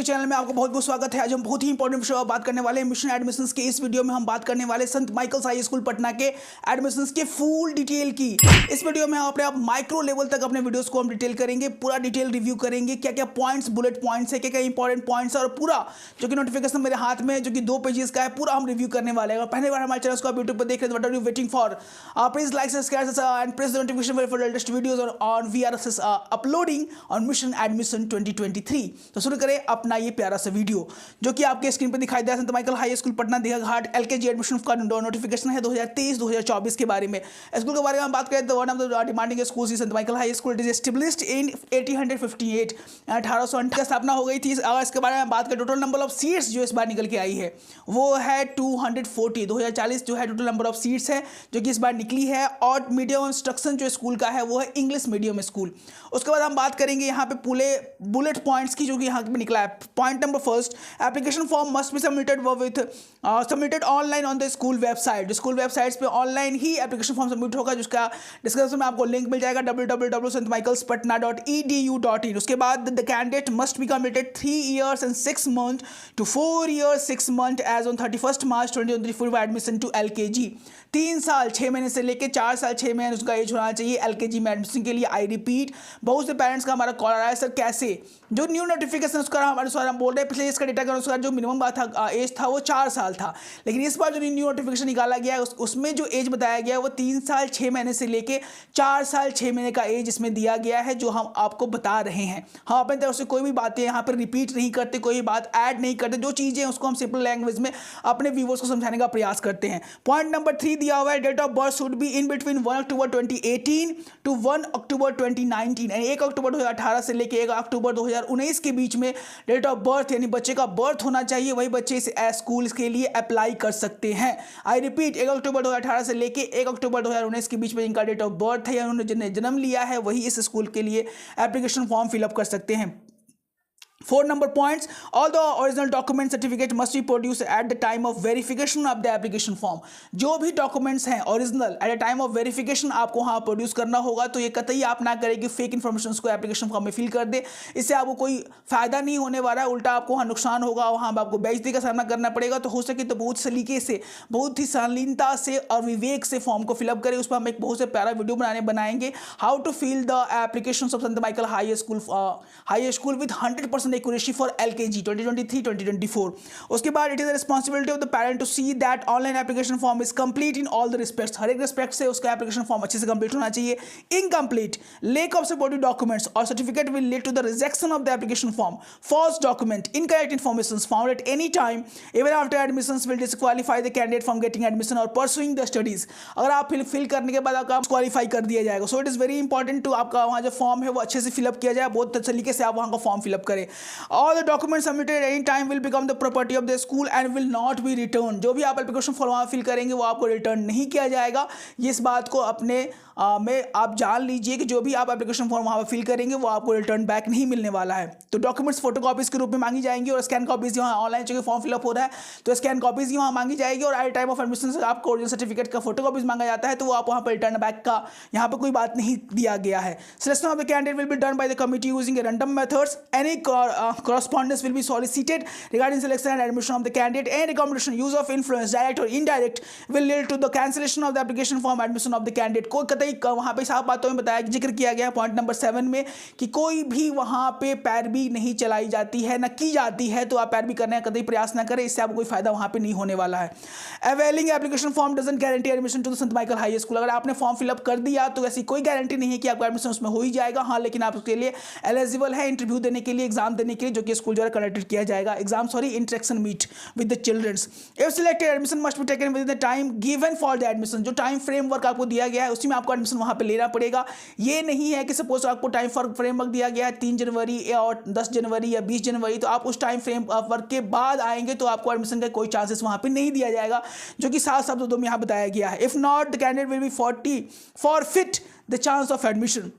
के चैनल में आपको बहुत बहुत स्वागत है। आज हम बहुत ही इंपॉर्टेंट विषय पर बात करने वाले हैं मिशन एडमिशंस के। इस वीडियो में हम बात करने वाले संत माइकल्स हाई स्कूल पटना के एडमिशंस के फुल डिटेल की। इस वीडियो में हम अपने आप माइक्रो लेवल तक अपने वीडियोस को हम डिटेल करेंगे, पूरा डिटेल रिव्यू करेंगे, क्या क्या पॉइंट्स, बुलेट पॉइंट्स है, क्या क्या इंपॉर्टेंट पॉइंट्स है, और पूरा जो कि नोटिफिकेशन मेरे हाथ में है जो कि 2 पेजेस का है, पूरा हम रिव्यू करने वाले हैं। पहले बार हमारे चैनल को आप यूट्यूब पर देख रहे हैं, what are you waiting for? Please like, subscribe and press the notification for latest videos on we are uploading on mission admission 2023। तो शुरू करें अपना ये प्यारा सा वीडियो जो कि आपके स्क्रीन पर दिखाई दे रहा है। Saint Michael high school Patna Digha Ghat LKG admission का नोटिफिकेशन है 2023-2024 के बारे में। स्कूल के बारे में हम बात करें तो one of the demanding school Saint Michael high school it is established in 1858 1808 का स्थापना हो गई थी। अगर इसके बारे में बात करें टोटल नंबर ऑफ सीट्स जो इस बार निकल के आई है वो है 240। 2040 जो है टोटल नंबर ऑफ सीट्स है जो कि इस बार निकली है। और मीडियम इंस्ट्रक्शन जो स्कूल का है वो है इंग्लिश मीडियम स्कूल। उसके बाद हम बात करेंगे यहाँ पे पूरे बुलेट पॉइंट्स की जो कि यहाँ पे निकला है। Point number first, application form must be submitted online on the school website. School websites पे ऑनलाइन ही एप्लीकेशन फॉर्म सबमिट होगा, जिसका डिस्क्रिप्शन में आपको लिंक मिल जाएगा www.stmichaelspatna.edu.in। उसके बाद the candidate must be completed 3 years and 6 months to 4 years 6 months age on 31 March 2023 admission to LKG. 3 साल 6 महीने से लेकर 4 साल 6 महीने उसका एज होना चाहिए एलकेजी में एडमिशन के लिए। आई रिपीट, बहुत से पेरेंट्स का हमारा कॉल आ रहा है, सर कैसे? जो न्यू नोटिफिकेशन उसका हमारे अनुसार हम बोल रहे हैं, पिछले इसका डेटा के अनुसार जो मिनिमम बात था एज था वो 4 साल था, लेकिन इस बार जो न्यू नोटिफिकेशन निकाला गया है उसमें जो एज बताया गया है वो 3 साल 6 महीने से लेके 4 साल 6 महीने का एज इसमें दिया गया है, जो हम आपको बता रहे हैं। हम अपनी तरफ से कोई भी बातें यहाँ पर रिपीट नहीं करते, कोई बात ऐड नहीं करते, जो चीज़ें उसको हम सिंपल लैंग्वेज में अपने व्यूवर्स को समझाने का प्रयास करते हैं। पॉइंट नंबर 3 दिया हुआ है, date of birth should be in between 1 October 2018 to 1 October 2019, यानी 1 अक्टूबर 2018 से लेकर 1 अक्टूबर 2019 के बीच में डेट ऑफ बर्थ यानी बच्चे का बर्थ होना चाहिए, वही बच्चे इस स्कूल के लिए अप्लाई कर सकते हैं। आई रिपीट, 1 अक्टूबर 2018 से लेके 1 अक्टूबर 2019 के बीच में जिनका डेट ऑफ बर्थ है या उन्होंने जिन्हें जन्म लिया है वही इस स्कूल के लिए एप्लीकेशन फॉर्म फिलअप कर सकते हैं। 4 number points, all the original document certificate must be produced at the time of verification of the application form। जो भी डॉक्यूमेंट्स हैं original at the time of verification आपको वहाँ प्रोड्यूस करना होगा। तो ये कतई आप ना करें कि फेक इन्फॉर्मेशन को एप्लीकेशन फॉर्म में फिल कर दे, इससे आपको कोई फायदा नहीं होने वाला है, उल्टा आपको वहाँ नुकसान होगा, वहाँ आपको बेइज्जती का सामना करना पड़ेगा। तो हो सके तो बहुत सलीके से, बहुत ही शालीनता से और विवेक से फॉर्म को फिलअप करें। उस पर हम एक बहुत से प्यारा वीडियो बनाएंगे, how to fill the application of Saint Michael high school with 100% accuracy for LKG 2023-2024। उसके बाद it is the responsibility of the parent to see that online application form is complete in all the respects। हर एक respect से उसका application form अच्छे से complete होना चाहिए। Incomplete, lack of supporting documents or certificate will lead to the rejection of the application form। False document, incorrect information found at any time even after admissions will disqualify the candidate from getting admission or pursuing the studies। अगर आप fill करने के बाद आपका qualify कर दिया जाएगा। So it is very important to आपका वहाँ जो फॉर्म है वो अच्छे से फिलअप किया जाए, बहुत तरीके से आप वहाँ का फॉर्म फिलअप करें। All the documents submitted at any time will become the property of the school and will not be returned। जो भी आप एप्लीकेशन फॉर्म वहाँ फिल करेंगे वो आपको रिटर्न नहीं किया जाएगा। इस बात को अपने में आप जान लीजिए कि जो भी आप एप्लीकेशन फॉर्म वहाँ पर फिल करेंगे वो आपको रिटर्न बैक नहीं मिलने वाला है। तो डॉक्यूमेंट्स फोटोकॉपीज के रूप में मांगी जाएंगी और स्कैन कॉपीज वहाँ ऑनलाइन चूँकि फॉर्म फिलअप हो रहा है तो स्कैन कॉपीज वहाँ मांगी जाएगी। और एट टाइम ऑफ एडमिशन से आपको ओरिजिनल सर्टिफिकेट का फोटोकॉपीज मांगा जाता है, तो वो आप वहाँ पर रिटर्न बैक का यहाँ पर कोई बात नहीं दिया गया है। Selection of the candidate will be done by the committee using random methods. Any correspondence will be solicited regarding selection and admission of the candidate, and recommendation use of influence direct or indirect will lead to the cancellation of the application form admission of the candidate। कोई कतई वहाँ पे साफ बातों में बताया, जिक्र किया गया पॉइंट नंबर 7 में कि कोई भी वहाँ पे पैरवी नहीं चलाई जाती है, न की जाती है। तो आप पैरवी करने का कतई प्रयास न करें, इससे आपको कोई फायदा वहाँ पे नहीं होने वाला है। Availing application form doesn't guarantee admission to the Saint Michael high School. अगर आपने फॉर्म फिलअप कर दिया तो ऐसी कोई गारंटी नहीं है कि आपका एडमिशन उसमें हो ही जाएगा। हाँ, लेकिन आप उसके लिए एलिजिबल है इंटरव्यू देने के लिए, एग्जाम देने के लिए, जो कि स्कूल द्वारा कंडक्टेड किया जाएगा। Interaction meet with the childrens. If selected admission must be taken with the time given for the admission. जो टाइम फ्रेमवर्क आपको दिया गया है उसी में आपको एडमिशन वहाँ पे लेना पड़ेगा। ये नहीं है कि सपोज आपको टाइम फ्रेमवर्क दिया गया है 3 जनवरी और 10 जनवरी या 20 जनवरी, तो आप उस टाइम फ्रेमवर्क के बाद आएंगे तो आपको एडमिशन का कोई चांसेस वहाँ पे नहीं दिया जाएगा, जो कि 7 शब्दों में यहाँ बताया गया है। If not the candidate will be forfeit the chance of admission.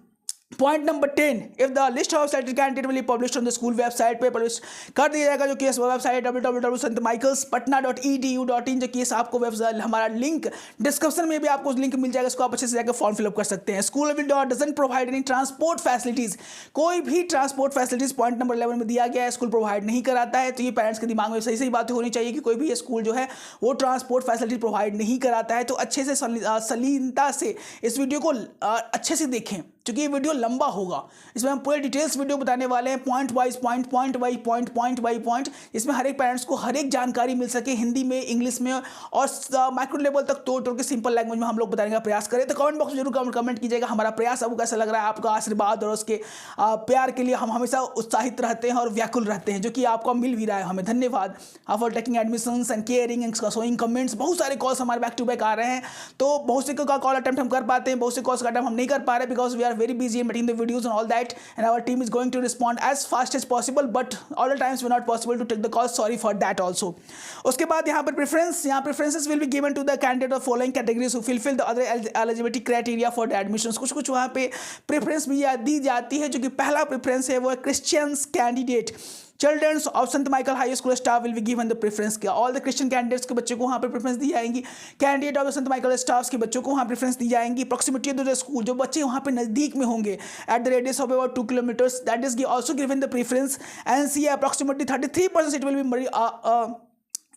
Point number 10, if the list of selected candidate will be published on the school website पे पब्लिश कर दिया जाएगा, जो कि इस वेबसाइट www.santmichaelspatna.edu.in, जो कि आपको वेबसाइट हमारा लिंक डिस्क्रिप्शन में भी आपको लिंक मिल जाएगा, इसको आप अच्छे से जाकर फॉर्म फिलअप कर सकते हैं। School will doesn't provide any transport facilities, कोई भी ट्रांसपोर्ट फैसिलिटीज पॉइंट नंबर 11 में दिया गया है, स्कूल प्रोवाइड नहीं कराता है। तो ये पेरेंट्स के दिमाग में सही सही बातें होनी चाहिए कि कोई भी स्कूल जो है वो ट्रांसपोर्ट फैसिलिटी प्रोवाइड नहीं कराता है। तो अच्छे से सलीनता से इस वीडियो को अच्छे से देखें, क्योंकि ये वीडियो लंबा होगा। इसमें हम पूरे डिटेल्स वीडियो बताने वाले हैं, पॉइंट बाई पॉइंट, इसमें हर एक पेरेंट्स को हर एक जानकारी मिल सके, हिंदी में, इंग्लिश में और माइक्रो लेवल तक तोड़ तोड़ के सिंपल लैंग्वेज में हम लोग बताने का प्रयास करें। तो कमेंट बॉक्स में जरूर कमेंट कीजिएगा हमारा प्रयास आपको कैसा लग रहा है। आपका आशीर्वाद और उसके प्यार के लिए हम हमेशा उत्साहित रहते हैं और व्याकुल रहते हैं, जो कि आपको मिल भी रहा है। हमें धन्यवाद for taking admissions and caring and showing comments. बहुत सारे कॉल्स हमारे बैक टू बैक आ रहे हैं, तो बहुत से का कॉल अटेम्प्ट हम कर पाते हैं, बहुत से कॉल्स का अटेम्प्ट हम नहीं कर पा रहे, because we are very busy in making the videos and all that, and our team is going to respond as fast as possible, but all the times we're not possible to take the call, sorry for that also. उसके बाद यहाँ पर preferences will be given to the candidate of following categories who fulfill the other eligibility criteria for the admissions। कुछ वहाँ पे preference भी दी जाती है, जो कि पहला प्रेफरेंस है वो है Christians candidate children's of Saint Michael high school staff will be given the preference. किया ऑल द क्रिश्चियन कैंडिडेट्स के बच्चों को वहाँ पे प्रेफरेंस दी जाएंगी। Candidate of Saint Michael staff के बच्चों को वहाँ प्रेफरेंस दी जाएंगी। प्रॉक्सिमिटी टू द स्कूल, जो बच्चे वहाँ पे नजदीक में होंगे at the radius of about 2 kilometres, that is also given the preference. And C approximately 33% seat will be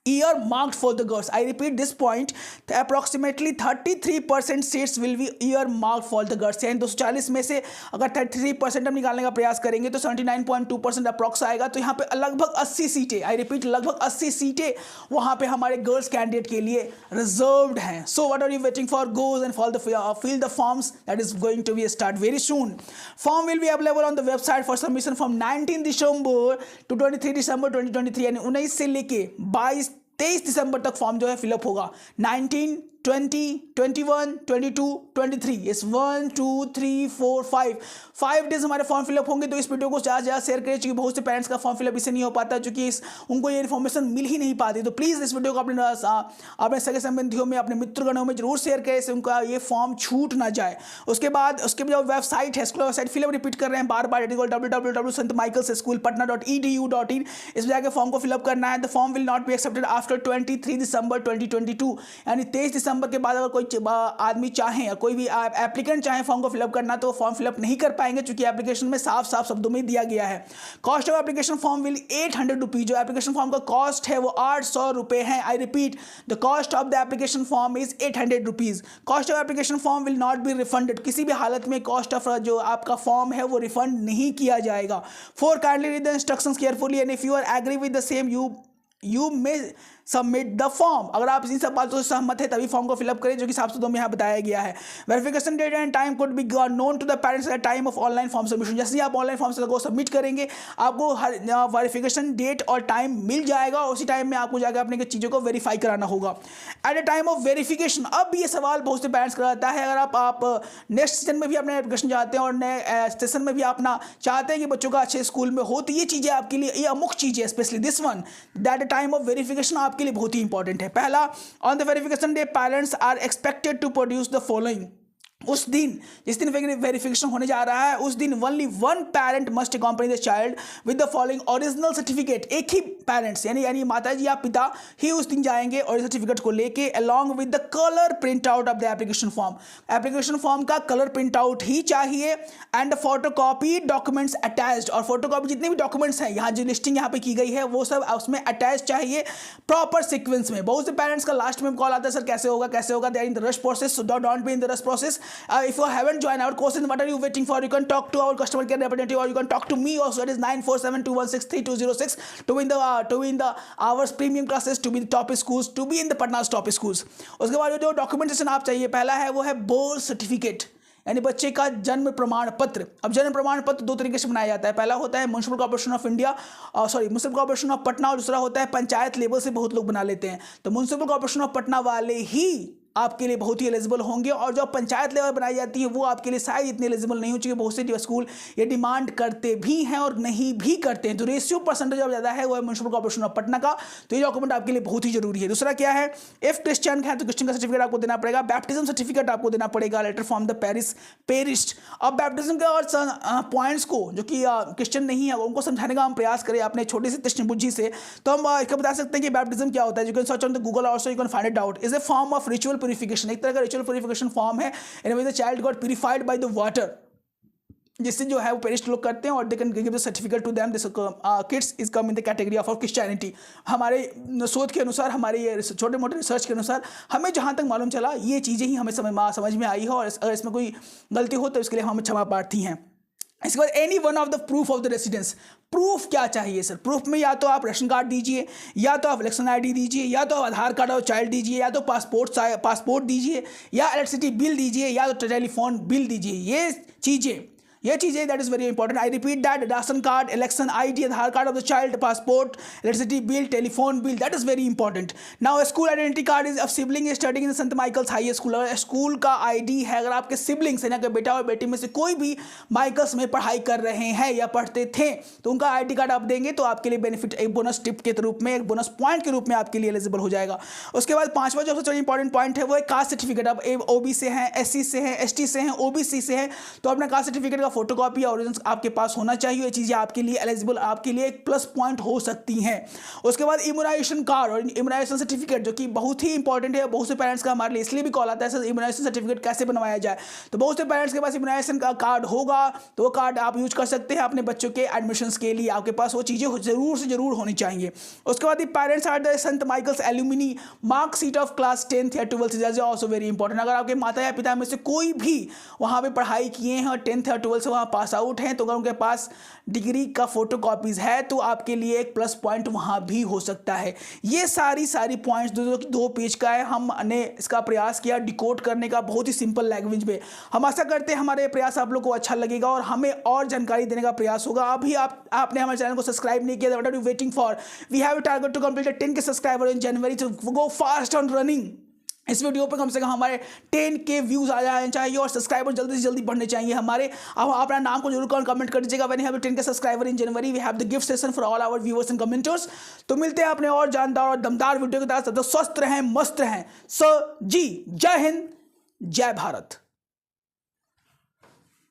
year marked for the girls। I repeat this point, approximately 33% seats will be year marked for the girls। यानी 240 में से अगर 33% हम निकालने का प्रयास करेंगे तो 79.2% अप्रॉक्स आएगा। तो यहाँ पे लगभग 80 सीटें, आई रिपीट लगभग 80 सीटें वहाँ पे हमारे गर्ल्स कैंडिडेट के लिए रिजर्व्ड हैं। So what are you waiting for? Goes and fill the forms, that is going to be start very soon। Form will be available on the website for submission from 19 December to 23 December 2023, यानी 19 से लेके 23 दिसंबर तक form जो है fill up होगा। 19, 20, 21, 22, 23, इस 1, 2, 3, 4, 5 days हमारे form fill up होंगे। तो इस वीडियो को ज़्यादा शेयर करें, क्योंकि बहुत से पेरेंट्स का फॉर्म फिलअप इससे नहीं हो पाता, क्योंकि उनको ये इन्फॉर्मेशन मिल ही नहीं पाती। तो प्लीज़ इस वीडियो को अपने सगे संबंधियों में, अपने मित्रगणों में जरूर शेयर करें, इससे उनका ये फॉर्म छूट ना जाए। उसके बाद जो वेबसाइट है, स्कूल वेबसाइट फिलअप रिपीट कर रहे हैं बार बार, www.santmichaelsschoolpatna.edu.in, इसमें जाकर फॉर्म को फिलअप करना है। The form will not be accepted after 23 दिसंबर 2022, यानी 23 दिसंबर के बाद अगर कोई आदमी चाहे या कोई भी एप्लीकेंट चाहे फॉर्म को फिलअप करना, तो फॉर्म फिलअप नहीं कर पाएंगे, क्योंकि एप्लीकेशन में साफ साफ शब्दों में दिया गया है। Cost of application form will 800 rupees. जो एप्लीकेशन फॉर्म का कॉस्ट है वो 800 रुपए है। I repeat, the cost of the application form is 800 rupees. Cost of application form will not be refunded. किसी भी हालत में कॉस्ट ऑफ जो आपका फॉर्म है वो रिफंड नहीं किया जाएगा। For kindly read the instructions carefully, and if you are agree with the same you may submit the form. अगर आप इन सब बातों से सहमत है तभी फॉर्म को फिलअप करें, जो कि साफ शब्दों में यहाँ बताया गया है। Verification date and time could be known to the parents at time of online form submission. जैसे ही आप ऑनलाइन फॉर्म को सबमिट करेंगे, आपको हर वेरिफिकेशन डेट और टाइम मिल जाएगा, और उसी टाइम में आपको जाकर अपने चीज़ों को वेरीफाई कराना होगा। At the time of verification, अब ये सवाल बहुत से पेरेंट्स कराता है, अगर आप नेक्स्ट सीजन में भी अपने एप्लीकेशन चाहते हैं और नए सेशन में भी अपना चाहते हैं कि बच्चों का अच्छे स्कूल में हो, तो ये चीज़ें आपके लिए ये अमुक चीज़ है, specially this one, that the time of verification आपके लिए बहुत ही इंपॉर्टेंट है। पहला, on the verification day parents are expected to produce the following. उस दिन, जिस दिन वेरिफिकेशन होने जा रहा है, उस दिन only one parent must accompany the child with the following original certificate. एक ही पेरेंट्स यानी माता जी या पिता ही उस दिन जाएंगे और सर्टिफिकेट को लेके, along with the colour print out of the application form. Application form का कलर प्रिंट आउट ही चाहिए, एंड फोटोकॉपी डॉक्यूमेंट्स अटैच्ड। और फोटोकॉपी जितने भी डॉक्यूमेंट्स हैं, यहाँ जो लिस्टिंग यहाँ पे की गई है वो सब उसमें अटैच चाहिए प्रॉपर सीक्वेंस में। बहुत से पेरेंट्स का लास्ट में कॉल आता है, सर कैसे होगा they are in the rush process, so don't be in the rush process. If you haven't joined our courses, what are you waiting for? You can talk to our customer care representative, or you can talk to me also. That is 9472163206 to win the hours premium classes, to be the top schools, to be in the Patna's top schools। उसके बाद जो documentation आप चाहिए, पहला है वो है birth certificate, यानी बच्चे का जन्म प्रमाण पत्र। अब जन्म प्रमाण पत्र दो तरीके से बनाया जाता है। पहला होता है municipal corporation of India, municipal corporation of Patna, और दूसरा होता है पंचायत लेवल से बहुत लोग बना लेते हैं। तो म्युनिसिपल कॉर्पोरेशन ऑफ पटना वाले ही आपके लिए बहुत ही एलिजिबल होंगे, और जो पंचायत लेवल बनाई जाती है वो आपके लिए शायद इतने एलिजिबल नहीं हो, चुके बहुत से स्कूल ये डिमांड करते भी हैं और नहीं भी करते हैं। तो रेशियो परसेंटेज अब ज़्यादा है वो है म्युनिसिपल कॉर्पोरेशन ऑफ पटना का, तो ये डॉक्यूमेंट आपके लिए बहुत ही जरूरी है। दूसरा क्या है, इफ क्रिश्चियन है तो क्रिश्चियन का सर्टिफिकेट आपको देना पड़ेगा, बैप्टिज्म सर्टिफिकेट आपको देना पड़ेगा, लेटर फ्रॉम द पेरिस्ट। अब बैप्टिज्म के और पॉइंट्स को जो कि क्रिश्चियन नहीं है उनको समझाने का हम प्रयास करें अपने छोटी सी कृष्ण बुद्धि से, तो हम इसका बता सकते हैं कि बैप्टिज्म क्या होता है। You can search on the Google, also you can find it out. Is a form of ritual purification, एक तरह का रिचुअल प्यूरिफिकेशन फॉर्म है in which the child got purified by the water, जिससे जो है वो पेरिस्ट लोग करते हैं और they can give the certificate to them. This kids is come in the category of Christianity. हमारे शोध के अनुसार, हमारे ये छोटे मोटे रिसर्च के अनुसार हमें जहाँ तक मालूम चला ये चीज़ें ही हमें समझ में आई है, और अगर इसमें कोई गलती हो तो इसके लिए हम क्षमा प्रार्थी हैं। इसके बाद any one of the proof of the residence, proof क्या चाहिए सर? प्रूफ में या तो आप राशन कार्ड दीजिए, या तो आप इलेक्शन आईडी दीजिए, या तो आप आधार कार्ड और चाइल्ड दीजिए, या तो पासपोर्ट दीजिए, या इलेक्ट्रिसिटी बिल दीजिए, या तो टेलीफोन बिल दीजिए। ये चीज़ें that is very important. I repeat that, ration card, election ID, Aadhaar card of the child, passport, electricity bill, telephone bill, that is very important. Now school identity card is of sibling studying in Sant Michaels high School. अगर school का ID है, अगर आपके siblings है ना कि बेटा और बेटी में से कोई भी माइकल्स में पढ़ाई कर रहे हैं या पढ़ते थे, तो उनका आईडी कार्ड आप देंगे तो आपके लिए बेनिफिट एक बोनस टिप के रूप में, एक बोनस पॉइंट के रूप में आपके लिए एलिजिबल हो जाएगा। उसके बाद पांचवा जो सबसे इंपॉर्टेंट पॉइंट है वो है कास्ट सर्टिफिकेट। अब ओबी से हैं, एससी से हैं, एसटी से हैं, ओबीसी से हैं, तो अपना कास्ट सर्टिफिकेट का फोटोकॉपी या ओरिजिनल आपके पास होना चाहिए। ये चीजें आपके लिए एलिजिबल, आपके लिए एक प्लस पॉइंट हो सकती हैं। उसके बाद इम्यूनाइजेशन कार्ड और इम्यूनाइजेशन सर्टिफिकेट, जो कि बहुत ही इंपॉर्टेंट है। बहुत से पेरेंट्स का हमारे लिए इसलिए भी कॉल आता है सर इम्यूनाइजेशन सर्टिफिकेट कैसे बनवाया जाए, तो बहुत से पेरेंट्स के पास इम्यूनाइजेशन का कार्ड होगा तो वो कार्ड आप यूज कर सकते हैं अपने बच्चों के एडमिशन के लिए। आपके पास वो चीजें जरूर से जरूर होनी चाहिए। उसके बाद parents are the Saint Michael's alumni mark sheet of class 10th या 12th is also very important. अगर आपके माता या पिता में से कोई भी वहाँ पे पढ़ाई किए हैं और 10th या 12th से वहाँ पास आउट हैं, तो अगर उनके पास डिग्री का फोटो कॉपीज है तो आपके लिए एक प्लस पॉइंट वहां भी हो सकता है। ये सारी पॉइंट्स दो पेज का है। हमने इसका प्रयास किया डिकोड करने का बहुत ही सिंपल लैंग्वेज में। हम आशा करते हैं हमारे प्रयास आप लोग को अच्छा लगेगा और हमें और जानकारी देने का प्रयास होगा। अभी आपने हमारे चैनल को सब्सक्राइब नहीं किया, what are you waiting for? We have a target to complete 10K subscriber in January, तो गो फास्ट ऑन रनिंग। इस वीडियो पे कम से कम हमारे 10K व्यूज आ जाने चाहिए और सब्सक्राइबर जल्दी से जल्दी बढ़ने चाहिए हमारे। अब अपना नाम को जरूर कमेंट कर दीजिएगा। When we have 10K subscriber in January we have the gift session for all our viewers and commenters. तो मिलते हैं अपने और जानदार और दमदार वीडियो के साथ। स्वस्थ रहें, मस्त रहें। जी, जय हिंद, जय भारत।